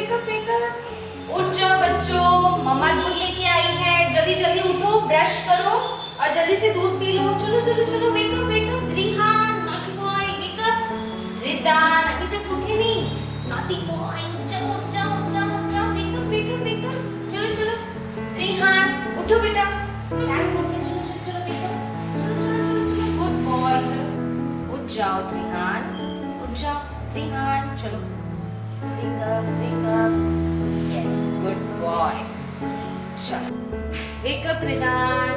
Wake up wake up. उठ जाओ बच्चों, मम्मा दूध लेके आई है, जल्दी जल्दी उठो, ब्रश करो और जल्दी से दूध पी लो। चलो चलो चलो, wake up wake up. Rihan naughty boy wake up. Ridan अभी तक उठे नहीं, नॉटी बॉय उठ जाओ उठ जाओ उठ जाओ उठ जाओ, वेकअप वेकअप वेकअप। चलो चलो रिहान उठो बेटा, टाइम हो गया, चलो चलो चलो वेकअप, चलो चलो चलो चलो, गुड बॉय। चलो उठ जाओ रिहान, उठ जाओ रिहान, चलो wake up wake up, yes good boy. चलो wake up Ridan,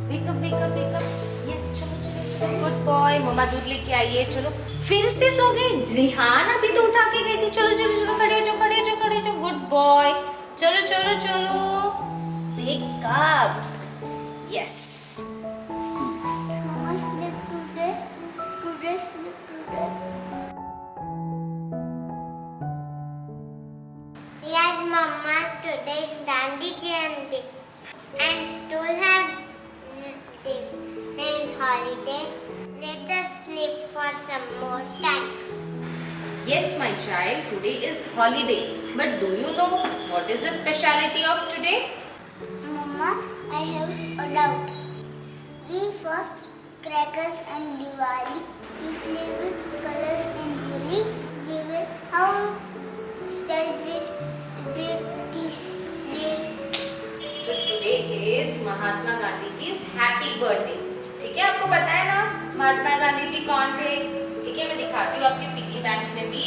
wake up wake up wake up, yes चलो चलो चलो, गुड बॉय। मम्मा दूध लेके आई है, चलो। फिर से सो गए रिहान, अभी तो उठा के गई थी। चलो चलो चलो, खड़े हो जाओ खड़े हो जाओ खड़े हो जाओ, गुड बॉय। चलो चलो चलो wake up, yes. Mama slept today. Today sleep today. Yes, Mama. Today is Gandhi Jayanti, and school have and holiday. Let us sleep for some more time. Yes, my child, today is holiday. But do you know what is the speciality of today? Mama, I have a doubt. We first crackers and Diwali. We play with colors and Holi. We will how celebrate this day. So today is Mahatma Gandhi ji's happy birthday. ठीक है, आपको पता है ना महात्मा गांधी जी कौन थे? ठीक है, मैं दिखाती हूँ। आपके पिग्गी बैंक में भी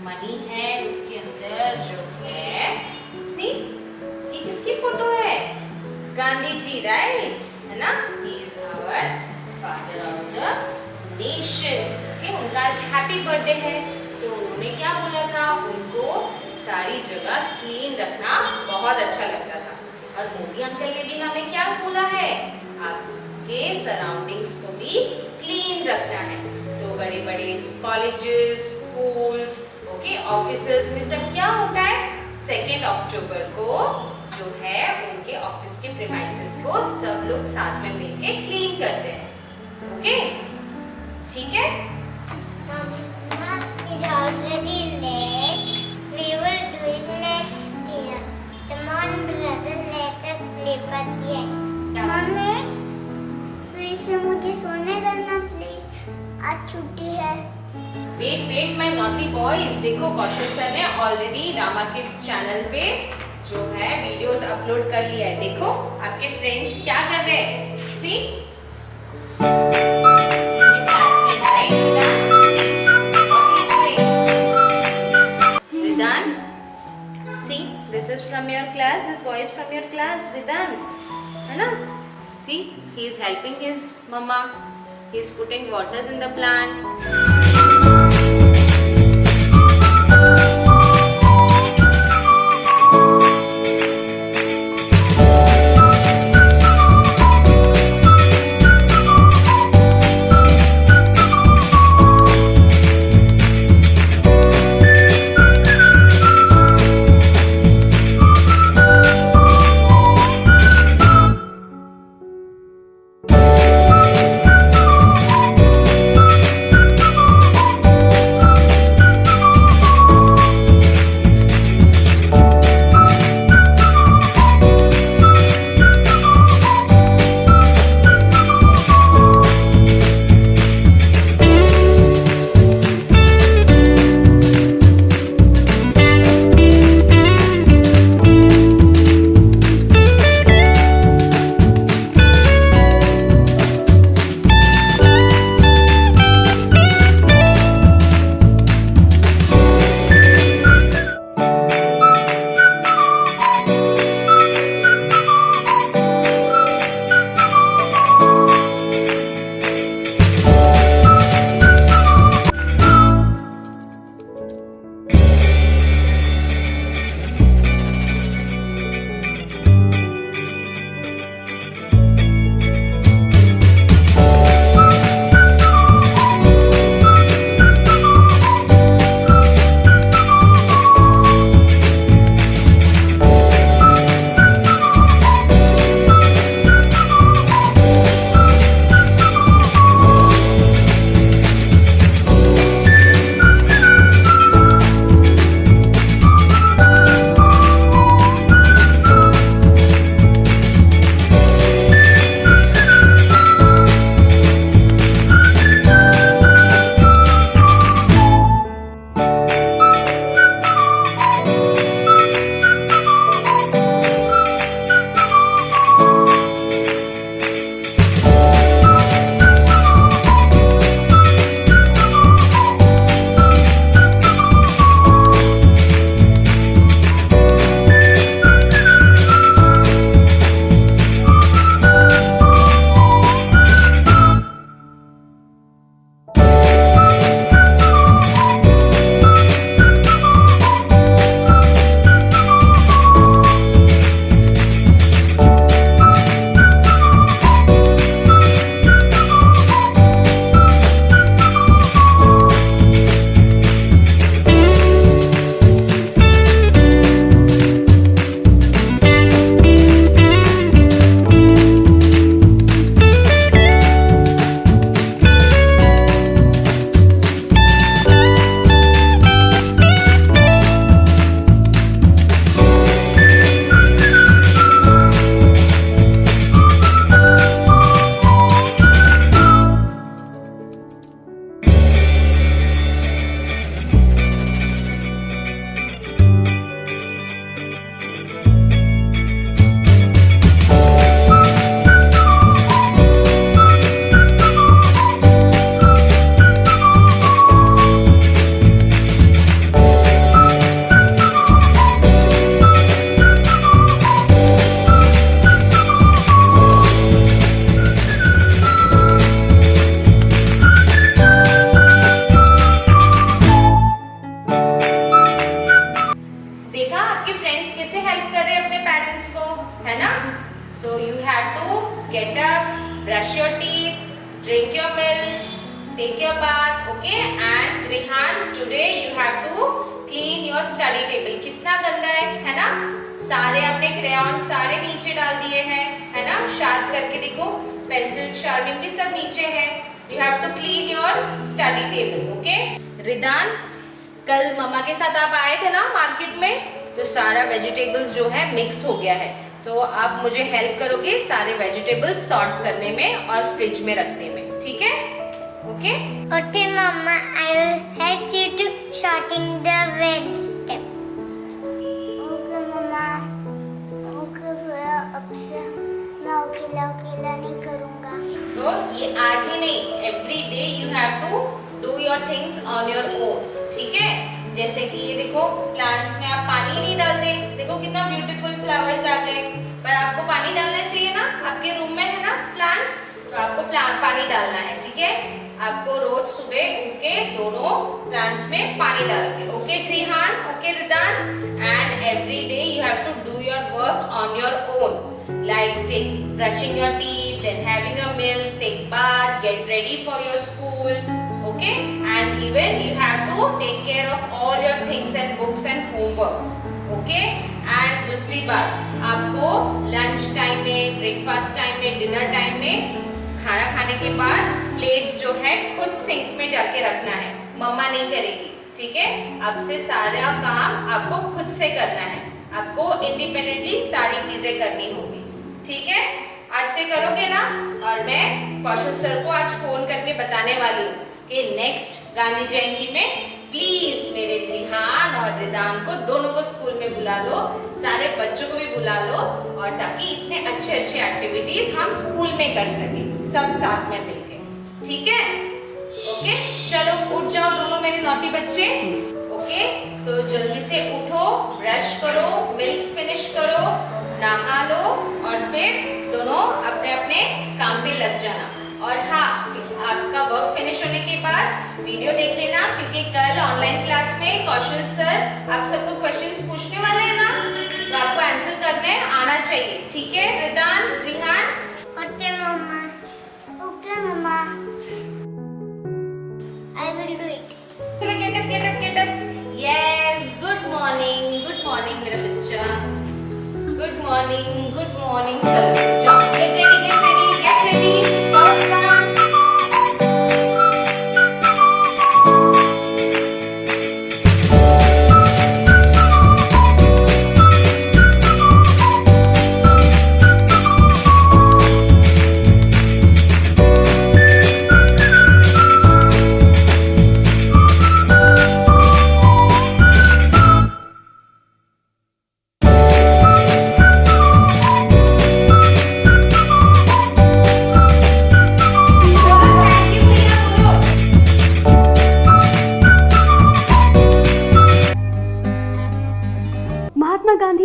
मनी है, उसके अंदर जो है सी, ये किसकी फोटो है? गांधी जी, राइट, है ना? He is our father of the nation. Okay, उनका आज हैप्पी बर्थडे है, तो उन्होंने क्या बोला था? उनको सारी जगह क्लीन रखना बहुत अच्छा लगता था। और मोदी अंकल ने भी हमें क्या बोला है? आपके सराउंडिंग्स को भी क्लीन रखना है। तो बड़े बड़े कॉलेजेस, स्कूल्स, ओके, ऑफिसेस में सब क्या होता है? 2 अक्टूबर को जो है उनके ऑफिस के प्रीमाइसेस को सब लोग साथ में मिलके क्लीन करते हैं। ओके, ठीक है? Mama is already late. We will do it next year. Come on, brother, let us sleep at the end. Mummy, फिर से मुझे सोने देना प्लीज, आज छुट्टी है। Wait wait my naughty boys, देखो कौशल सर ने ऑलरेडी रामा किड्स चैनल पे जो है वीडियोस अपलोड कर लिया है। देखो आपके फ्रेंड्स क्या कर रहे हैं, see Ridan, see this is from your class, this boy is from your class, Ridan, है ना? See he is helping his mamma, he is putting waters in the plant. brush your teeth, drink your milk, take your bath, okay? And Rihan, today you have to clean your study table. कितना गंदा है ना? सारे आपने crayon सारे नीचे डाल दिए हैं, है ना? शार्प करके देखो, पेंसिल शार्पनिंग भी सब नीचे है. You have to clean your study table, okay? रिदान, कल मम्मा के साथ आप आए थे ना मार्केट में, तो सारा वेजिटेबल्स जो है मिक्स हो गया है, तो आप मुझे हेल्प करोगे सारे वेजिटेबल्स सॉर्ट करने में और फ्रिज में रखने में, ठीक है? Okay? Okay, Mama, I will help you to sorting the vegetables. Okay, Mama. Okay, भैया, अब से मैं अकेला नहीं करूँगा. तो ये आज ही नहीं, every day you have to do your things on your own, ठीक है? जैसे कि ये देखो, प्लांट्स में आप पानी नहीं डालते, देखो कितना ब्यूटीफुल फ्लावर्स आ गए, पर आपको पानी डालना चाहिए ना, आपके रूम में है ना प्लांट्स, तो आपको पानी डालना है, ठीक है? आपको रोज सुबह उठ के दोनों प्लांट्स में पानी डालोगे, okay Trihan, okay Ridan, and every day you have to do your work on your own, like brushing your teeth, then having a milk, take bath, get ready for your school, okay? And even you have to take care of all your things and books and homework, okay? And दूसरी बात, आपको lunch time में, breakfast time में, dinner time में, खाना खाने के बाद प्लेट्स जो है खुद सिंक में जाके रखना है, मम्मा नहीं करेगी, ठीक है? अब से सारा काम आपको खुद से करना है, आपको इंडिपेंडेंटली सारी चीजें करनी होगी, ठीक है? आज से करोगे ना? और मैं कौशल सर को आज फोन करके बताने वाली हूँ कि नेक्स्ट गांधी जयंती में प्लीज मेरे त्रिहान और रिदान को दोनों को स्कूल में बुला लो, सारे बच्चों को भी बुला लो, और ताकि इतने अच्छे अच्छे एक्टिविटीज हम स्कूल में कर सके सब साथ में मिलके, ठीक है? ओके, चलो उठ जाओ दोनों मेरे नॉटी बच्चे, ओके? तो जल्दी से उठो, ब्रश करो, मिल्क फिनिश करो, नहा लो, और फिर दोनों अपने अपने काम पे लग जाना. और हाँ, आपका वर्क फिनिश होने के बाद वीडियो देख लेना, क्योंकि कल ऑनलाइन क्लास में कौशल सर आप सबको क्वेश्चंस पूछने वाले हैं ना, तो आपको आंसर करने आना चाहिए, ठीक है? रिदान, Rihan, Okay, Mama. Okay, Mama. I will do it. get up. Yes, good morning मेरा बच्चा, good morning. चलो जाओ, get ready, जाओ.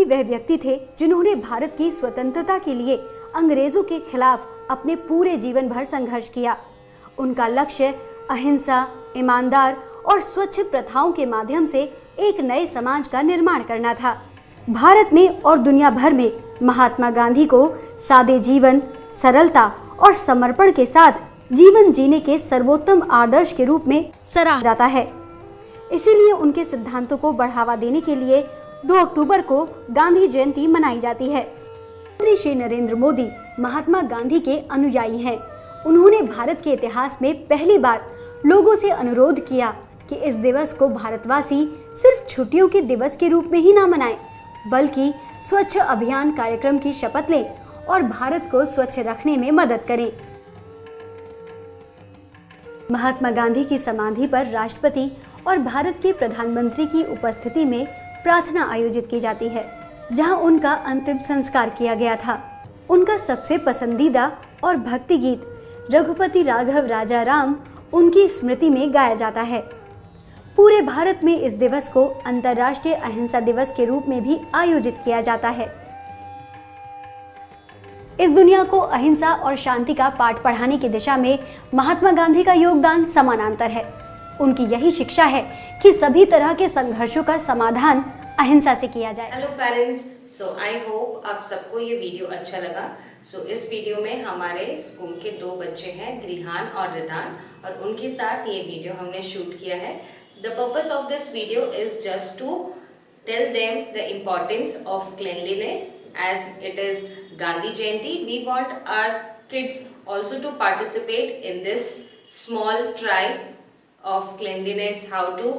वह व्यक्ति थे जिन्होंने भारत की स्वतंत्रता के लिए अंग्रेजों के खिलाफ अपने पूरे जीवन भर संघर्ष किया. उनका लक्ष्य अहिंसा, ईमानदार और स्वच्छ प्रथाओं के माध्यम से एक नए समाज का निर्माण करना था. भारत में और दुनिया भर में महात्मा गांधी को सादे जीवन, सरलता और समर्पण के साथ जीवन जीने के सर्वोत्तम आदर्श के रूप में सराहा जाता है. इसीलिए उनके सिद्धांतों को बढ़ावा देने के लिए 2 अक्टूबर को गांधी जयंती मनाई जाती है. प्रधानमंत्री श्री नरेंद्र मोदी महात्मा गांधी के अनुयायी हैं. उन्होंने भारत के इतिहास में पहली बार लोगों से अनुरोध किया कि इस दिवस को भारतवासी सिर्फ छुट्टियों के दिवस के रूप में ही ना मनाएं, बल्कि स्वच्छ अभियान कार्यक्रम की शपथ लें और भारत को स्वच्छ रखने में मदद करें. महात्मा गांधी की समाधि पर राष्ट्रपति और भारत के प्रधानमंत्री की उपस्थिति में प्रार्थना आयोजित की जाती है, जहां उनका अंतिम संस्कार किया गया था. उनका सबसे पसंदीदा और भक्ति गीत रघुपति राघव राजा राम उनकी स्मृति में गाया जाता है. पूरे भारत में इस दिवस को अंतर्राष्ट्रीय अहिंसा दिवस के रूप में भी आयोजित किया जाता है. इस दुनिया को अहिंसा और शांति का पाठ पढ़ाने की दिशा में महात्मा गांधी का योगदान समानांतर है. उनकी यही शिक्षा है कि सभी तरह के संघर्षों का समाधान अहिंसा से किया जाए. Hello parents, so I hope आप सबको ये वीडियो अच्छा लगा. सो इस वीडियो में हमारे स्कूल के 2 बच्चे हैं, द्रिहान और रिदान, और उनके साथ ये वीडियो हमने शूट किया है। The purpose of this video is just to tell them the importance of cleanliness, as it is Gandhi Jayanti. We want our kids also to participate in this small try of cleanliness, how to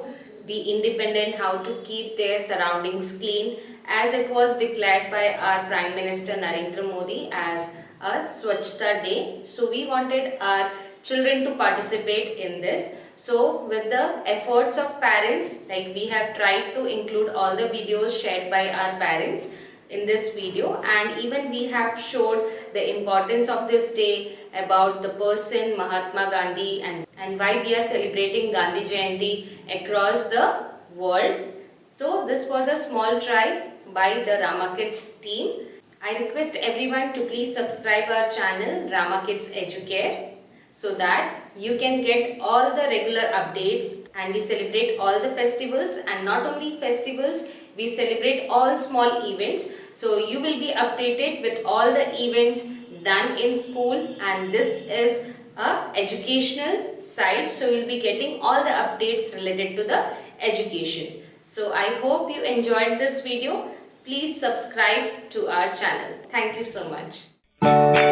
be independent, how to keep their surroundings clean, as it was declared by our Prime Minister Narendra Modi as a Swachhta Day. So we wanted our children to participate in this. So with the efforts of parents, like we have tried to include all the videos shared by our parents in this video, and even we have showed the importance of this day, about the person Mahatma Gandhi, and why we are celebrating Gandhi Jayanti across the world. So this was a small try by the Rama Kids team. I request everyone to please subscribe our channel Rama Kids Educare, so that you can get all the regular updates, and we celebrate all the festivals, and not only festivals, we celebrate all small events. So you will be updated with all the events done in school, and this is a educational site, so you'll be getting all the updates related to the education. So I hope you enjoyed this video. Please subscribe to our channel. Thank you so much.